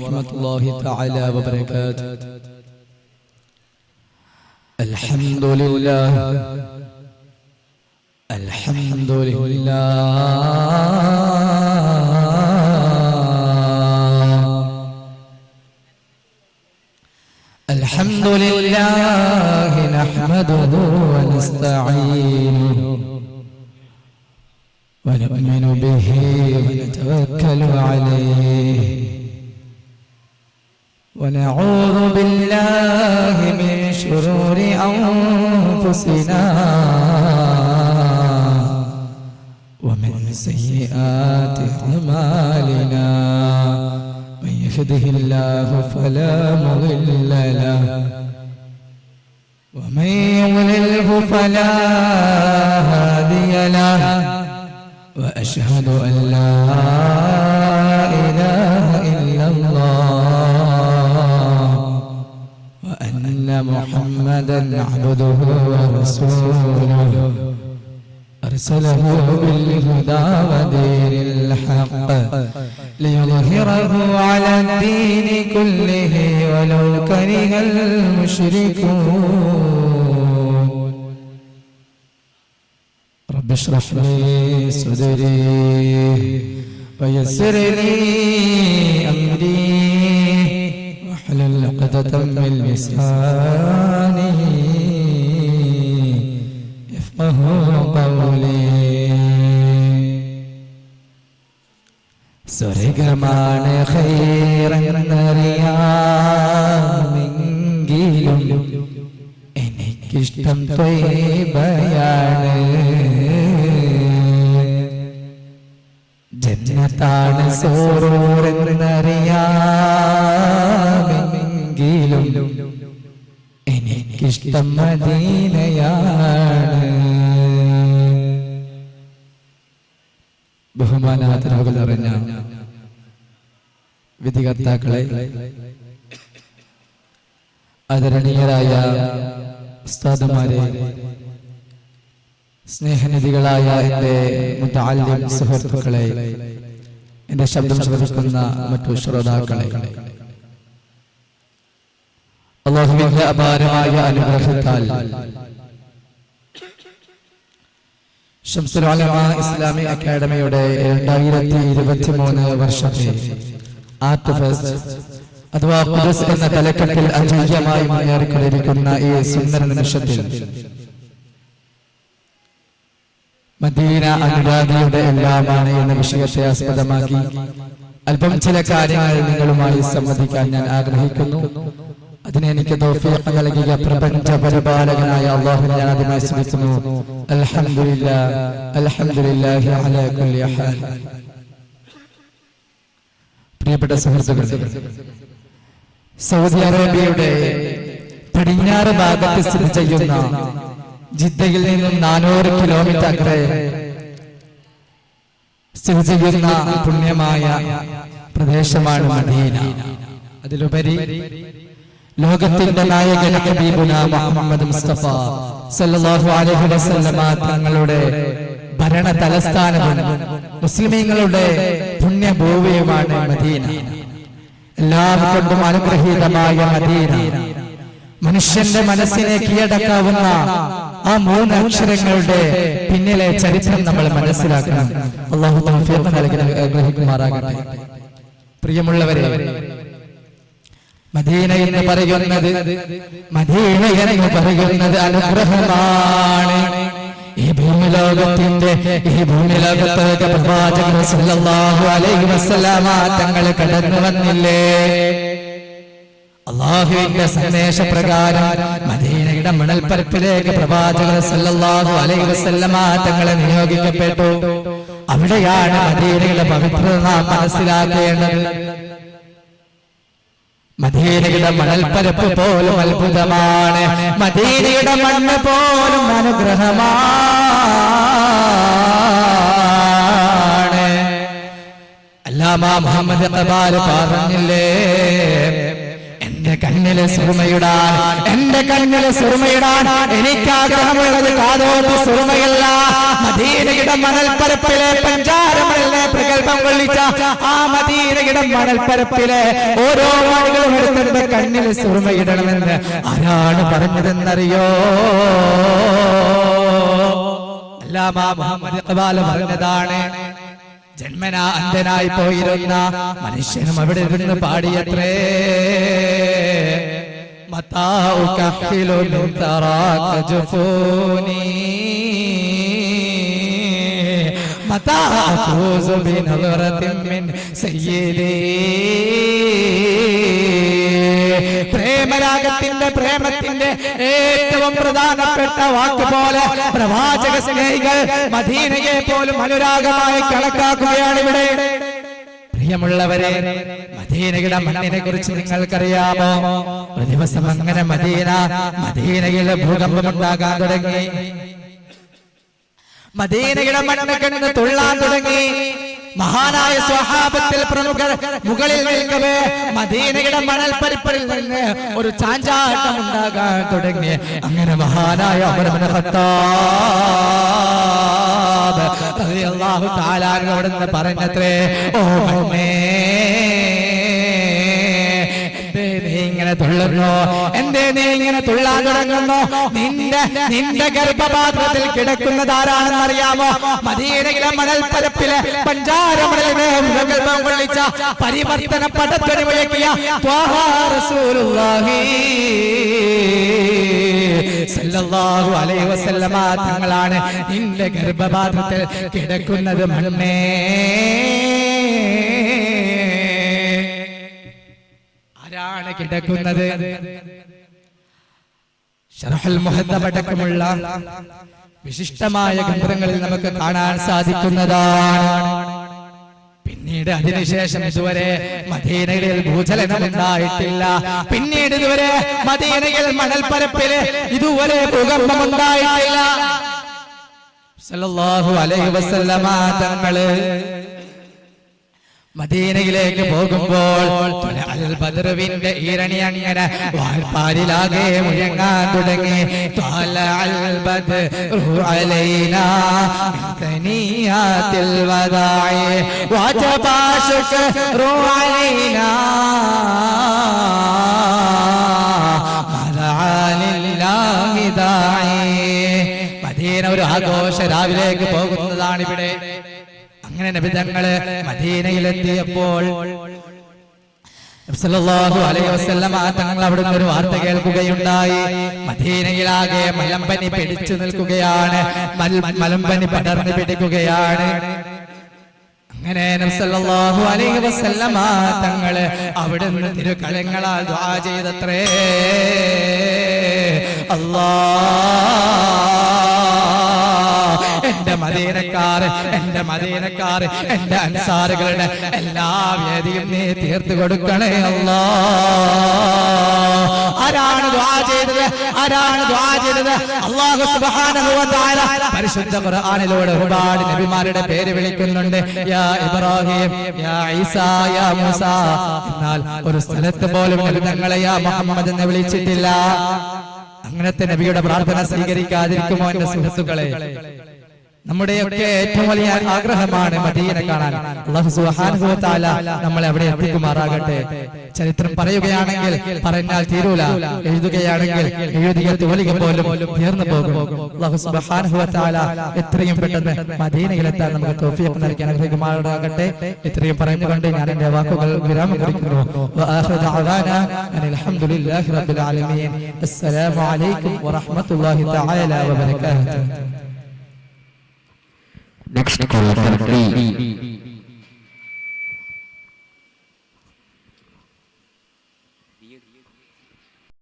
ورحمة الله تعالى وبركاته. الحمد لله الحمد لله الحمد لله نحمده ونستعينه ونؤمن به ونتوكل عليه ونعوذ بالله من شرور أنفسنا ومن سيئات أعمالنا. من يهده الله فلا مضل له ومن يضلله فلا هادي له. وأشهد أن لا إله إلا الله وأن محمدا عبده ورسوله أرسله بالهدى ودين الحق ليظهره على الدين كله ولو كره المشركون. رب اشرح لي صدري ويسر لي أمري واحلل عقدة من لساني സ്വർഗമാണ് ഖൈറെന്നറിയാമെങ്കിലും എനിക്കിഷ്ടം ത്വയ്ബയാണ്. ജന്നത്താണ് സൂറൂറെന്നറിയാമെങ്കിലും എനിക്കിഷ്ടം മദീനയാണ്. ബഹുമാനാദരവുകൾ നിറഞ്ഞ വിധികർത്താക്കളെ, ആദരണീയരായ ഉസ്താദുമാരെ, സ്നേഹനിധികളായ എൻ്റെ മുതഅല്ലിം സുഹൃത്തുക്കളെ, എൻ്റെ ശബ്ദം ശ്രവിക്കുന്ന മറ്റു ശ്രോതാക്കളെ, അല്ലാഹുവിന്റെ അപാരമായ അനുഗ്രഹത്താൽ ശംസുൽ ഉലമ ഇസ്ലാമിക് അക്കാദമിയുടെ 2023 വർഷത്തെ ആർട്ട് ഫെസ്റ്റ് അഥവാ ഖുദ്സ് എന്ന തലക്കെട്ടിൽ അജയ്യമായി മുന്നേറിക്കൊണ്ടിരിക്കുന്ന ഈ സുന്ദര നിമിഷത്തിൽ മദീന അനുരാഗിയുടെ എല്ലാമാണ് എന്ന വിഷയത്തെ ആസ്പദമാക്കി അല്പം ചില കാര്യങ്ങൾ നിങ്ങളുമായി സംവദിക്കാൻ ഞാൻ ആഗ്രഹിക്കുന്നു. അതിനെ എനിക്ക് തൗഫീഖ് നൽകിയ പ്രപഞ്ച പരിപാലകനായ അല്ലാഹുവിനെ ഞാൻ ആദ്യമായി സ്തുതിക്കുന്നു. അൽഹംദുലില്ലാഹ് അൽഹംദുലില്ലാഹി അലാ കുല്ലി ഹാൽ. പ്രിയപ്പെട്ട സുഹൃത്തുക്കളെ, സൗദി അറേബ്യയുടെ പടിഞ്ഞാറ് ഭാഗത്ത് സ്ഥിതി ചെയ്യുന്ന ജിദ്ദയിൽ നിന്നും 400 കിലോമീറ്റർ അകലെ സ്ഥിതി ചെയ്യുന്ന പുണ്യമായ പ്രദേശമാണ് മദീന. അതിലുപരി ലോകത്തിന്റെ നായകൻ ഹബീബുനാ മുഹമ്മദ് മുസ്തഫ സല്ലല്ലാഹു അലൈഹി വസല്ലമ തങ്ങളുടെ ഭരണ തലസ്ഥാനവും മുസ്ലിമീങ്ങളുടെ പുണ്യഭൂമിയുമാണ് മദീന. എല്ലാം കൊണ്ടും അനുഗ്രഹീതമായ മദീന മനുഷ്യന്റെ മനസ്സിനെ കീഴടക്കാവുന്ന ആ 3 അക്ഷരങ്ങളുടെ പിന്നിലെ ചരിത്രം നമ്മൾ മനസ്സിലാക്കണം. അല്ലാഹു തൗഫീഖ് നൽകി അനുഗ്രഹിക്കുമാറാകട്ടെ. പ്രിയമുള്ളവരെ, മദീന എന്ന് പറയുന്നത് അനുഗ്രഹമാണ്. ഈ ഭൂമിലോകത്തേക്ക് പ്രവാചകൻ സല്ലല്ലാഹു അലൈഹി വസല്ലമ തങ്ങൾ കടന്നു വന്നില്ലേ? അല്ലാഹുവിന്റെ സന്ദേശപ്രകാരം മദീനയുടെ മണൽപ്പരപ്പിലേക്ക് പ്രവാചകൻ സല്ലല്ലാഹു അലൈഹി വസല്ലമ തങ്ങളെ നിയോഗിക്കപ്പെട്ടു. അവിടെയാണ് മദീനയുടെ പവിത്രത നാം മനസ്സിലാക്കേണ്ടത്. മദീനയുടെ മണൽപ്പരപ്പ് പോലും അത്ഭുതമാണ്. മദീനയുടെ മണ്ണ് പോലും അനുഗ്രഹമാണ്. അല്ലാമ മുഹമ്മദ് ഖബാൽ പറഞ്ഞില്ലേ, എന്റെ കണ്ണിൽ കണ്ണിലെ സുറുമയിടാൻ, എന്റെ കണ്ണിലെ സുറുമയിടാൻ എനിക്ക് ആഗ്രഹമുള്ളത് കാതോട് സുറുമയല്ല, മദീനയുടെ മണൽപ്പരപ്പിലെ പഞ്ചാരമണലിനെ പ്രഗൽഭം കൊള്ളിച്ച ആ മദീനയുടെ മണൽപ്പരപ്പിലെ ഓരോ ആളുകളും എടുത്തെടുത്ത കണ്ണിലെ സുറുമയിടണമെന്ന് ആരാണ് പറഞ്ഞതെന്നറിയോ? അല്ലാമാ മുഹമ്മദ് ഇഖ്ബാൽ പറഞ്ഞതാണ്. ജന്മനാ അന്ധനായി പോയിരുന്ന മനുഷ്യനും അവിടെ ഇരുന്ന് പാടിയത്രേ, മതാഉ കഹ്ലു മിൻ തറാക ജുഫൂനി മതാ അഫൂസു ബിനദറത്തിൻ മിൻ സയ്യിദി. പ്രേമത്തിന്റെ ഏറ്റവും പ്രധാനപ്പെട്ട വാക്ക് പോലെ പ്രവാചക സ്നേഹികൾ മദീനയെ പോലും അനുരാഗമായി കണക്കാക്കുകയാണ് ഇവിടെ. പ്രിയമുള്ളവരെ, മദീനയുടെ മണ്ണിനെ കുറിച്ച് നിങ്ങൾക്കറിയാമോ? ഒരു ദിവസം അങ്ങനെ മദീനയിൽ ഭൂകമ്പമുണ്ടാകാൻ തുടങ്ങി. മദീനയുടെ മണ്ണ് കിടന്ന് തുള്ളാൻ തുടങ്ങി. മഹാനായ സ്വഹാബത്തിൽ പ്രമുഖർ മുകളിൽ നിൽക്കവേ മദീനയുടെ മണൽപ്പരപ്പിൽ നിന്ന് ഒരു ചാഞ്ചാട്ടം ഉണ്ടാകാൻ തുടങ്ങി. അങ്ങനെ മഹാനായ ഉമർ ഇബ്നു ഖത്താബ് റളിയല്ലാഹു തആല അവിടുന്ന് പറഞ്ഞത്രേ, ഓ മണ്ണേ, ഇങ്ങനെ തുള്ളുന്നു, എന്തേ നീ ഇങ്ങനെ തുള്ളാൻ തുടങ്ങുന്നു? നിന്റെ ഗർഭപാത്രത്തിൽ കിടക്കുന്നത് ആരാണെന്ന് അറിയാമോ? മദീനയിലെ മണൽപ്പരപ്പിലെ പഞ്ചാരമണലിനെ പ്രഗൽഭം കൊള്ളിച്ച പരിവർത്തന പടത്തൊരു മുഴക്കിയ ത്വാഹ റസൂലുള്ളാഹി സല്ലല്ലാഹു അലൈഹി വസല്ലമ തങ്ങളാണ് നിന്റെ ഗർഭപാത്രത്തിൽ കിടക്കുന്നത് മണ്ണേ. ആരാണ് കിടക്കുന്നത്? ശറഹുൽ മുഹദ്ദബ് അടക്കമുള്ള വിശിഷ്ടമായ ഗ്രന്ഥങ്ങളിൽ നമുക്ക് കാണാൻ സാധിക്കുന്നതാണ്. പിന്നീട് അതിനുശേഷം ഇതുവരെ മദീനയിൽ ഭൂചലനം ഉണ്ടായിട്ടില്ല. പിന്നീട് ഇതുവരെ മദീനയിൽ മണൽപ്പരപ്പിൽ ഇതുവരെ ഭൂകമ്പം ഉണ്ടായിട്ടില്ല. സല്ലല്ലാഹു അലൈഹി വസല്ലമ തങ്ങള് മദീനയിലേക്ക് പോകുമ്പോൾ ബദറുവിന്റെ ഈരണി അങ്ങനെ വാൽപ്പാരിലാകെ മുഴങ്ങാൻ തുടങ്ങി. മദീന ഒരു ആഘോഷ രാവിലേക്ക് പോകുന്നതാണ് ഇവിടെ. അങ്ങനെ നബി തങ്ങള് മദീനയിലെത്തിയപ്പോൾ സല്ലല്ലാഹു അലൈഹി വസല്ലം തങ്ങൾ അവിടുന്ന് ഒരു വാർത്ത കേൾക്കുകയുണ്ടായി. മദീനയിലാകെ മലമ്പനി പിടിച്ചു നിൽക്കുകയാണ്, മലമ്പനി പടർന്നു പിടിക്കുകയാണ്. അങ്ങനെ നബി സല്ലല്ലാഹു അലൈഹി വസല്ലം തങ്ങള് അവിടുന്ന് തിരുകരങ്ങളാൽ ദുആ ചെയ്തത്രേ, എന്റെ മദീനക്കാർ, എന്റെ അൻസാറുകളുടെ എല്ലാ വേദിയും നീ തീർത്തു കൊടുക്കണേ അല്ലാ. ആരാണ് ദുആ ചെയ്തത്? അല്ലാഹു സുബ്ഹാനഹു വ തആല പരിശുദ്ധ ഖുർആനിലൂടെ ഒരുപാട് നബിമാരുടെ പേര് വിളിക്കുന്നുണ്ട്. യാ ഇബ്രാഹിം, യാ ഈസാ, യാ മൂസ. എന്നാൽ ഒരു സ്ഥലത്ത് പോലും തങ്ങളെ യാ മുഹമ്മദ് എന്ന് വിളിച്ചിട്ടില്ല. അങ്ങനത്തെ നബിയുടെ പ്രാർത്ഥന സ്വീകരിക്കാതിരിക്കുമോ എന്റെ സുഹൃത്തുക്കളെ? നമ്മുടെയൊക്കെ ഏറ്റവും വലിയ ആഗ്രഹമാണ് മദീന കാണാൻ. അല്ലാഹു സുബ്ഹാനഹു വ തആല നമ്മളെ അവിടെ എത്തിക്കുമാറാകട്ടെ. ചരിത്രം പറയുകയാണെങ്കിൽ പറഞ്ഞാൽ തീരൂല, എഴുതുകയാണെങ്കിൽ എഴുതിയ തോലിക പോലും തീർന്നു പോകും. അല്ലാഹു സുബ്ഹാനഹു വ തആല എത്രയും പെട്ടെന്ന് മദീനയിലെത്താൻ നമുക്ക് തൗഫീഖ് നൽകി അനുഗ്രഹിക്കുമാറാകട്ടെ. ഇത്രയും പറഞ്ഞുകൊണ്ട് ഞാൻ എന്റെ വാക്കുകൾ വിരാമം കുറിക്കുന്നു. വആഖിറു ദഅവാനാ അനിൽ ഹംദുലില്ലാഹി റബ്ബിൽ ആലമീൻ. അസ്സലാമു അലൈക്കും വറഹ്മത്തുള്ളാഹി തആല വബറകാതുഹു. Next caller, free.